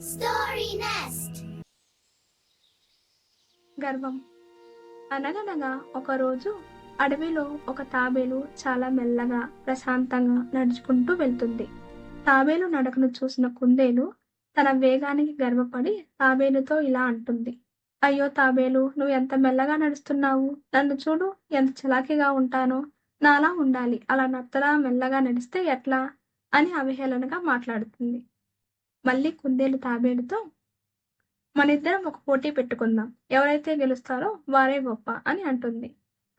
Story Nest. గర్వం. అనగనగా ఒకరోజు అడవిలో ఒక తాబేలు చాలా మెల్లగా ప్రశాంతంగా నడుచుకుంటూ వెళ్తుంది. తాబేలు నడకను చూసిన కుందేలు తన వేగానికి గర్వపడి తాబేలుతో ఇలా అంటుంది: అయ్యో తాబేలు, నువ్వు ఎంత మెల్లగా నడుస్తున్నావు! నన్ను చూడు, ఎంత చలాకీగా ఉంటానో! నాలా ఉండాలి, అలా నత్తలా మెల్లగా నడిస్తే ఎట్లా అని అవహేళనగా మాట్లాడుతుంది. మళ్ళీ కుందేలు తాబేలుతో: మనిద్దరం ఒక పోటీ పెట్టుకుందాం, ఎవరైతే గెలుస్తారో వారే గొప్ప అని అంటుంది.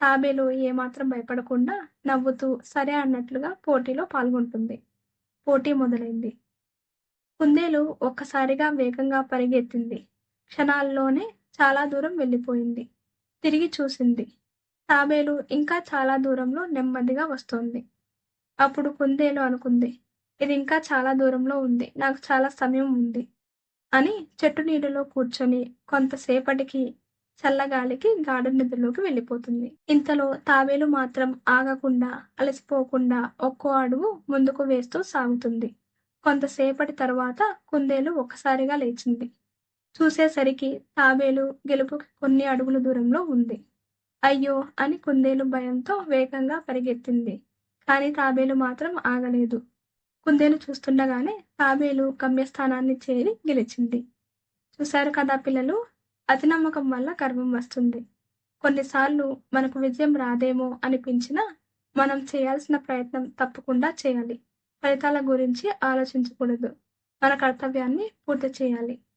తాబేలు ఏమాత్రం భయపడకుండా నవ్వుతూ సరే అన్నట్లుగా పోటీలో పాల్గొంటుంది. పోటీ మొదలైంది. కుందేలు ఒక్కసారిగా వేగంగా పరిగెత్తింది. క్షణాల్లోనే చాలా దూరం వెళ్ళిపోయింది. తిరిగి చూసింది. తాబేలు ఇంకా చాలా దూరంలో నెమ్మదిగా వస్తోంది. అప్పుడు కుందేలు అనుకుంది: ఇది ఇంకా చాలా దూరంలో ఉంది, నాకు చాలా సమయం ఉంది అని చెట్టు నీడలో కూర్చొని కొంతసేపటికి చల్లగాలికి గాఢ నిద్రలోకి వెళ్ళిపోతుంది. ఇంతలో తాబేలు మాత్రం ఆగకుండా, అలసిపోకుండా ఒక్కో అడుగు ముందుకు వేస్తూ సాగుతుంది. కొంతసేపటి తరువాత కుందేలు ఒక్కసారిగా లేచింది. చూసేసరికి తాబేలు గెలుపుకి కొన్ని అడుగుల దూరంలో ఉంది. అయ్యో అని కుందేలు భయంతో వేగంగా పరిగెత్తింది. కానీ తాబేలు మాత్రం ఆగలేదు. కుందేలు చూస్తుండగానే తాబేలు గమ్యస్థానాన్ని చేరి గెలిచింది. చూశారు కదా పిల్లలు, అతి నమ్మకం వల్ల గర్వం వస్తుంది. కొన్నిసార్లు మనకు విజయం రాదేమో అనిపించినా మనం చేయాల్సిన ప్రయత్నం తప్పకుండా చేయాలి. ఫలితాల గురించి ఆలోచించకూడదు. మన కర్తవ్యాన్ని పూర్తి చేయాలి.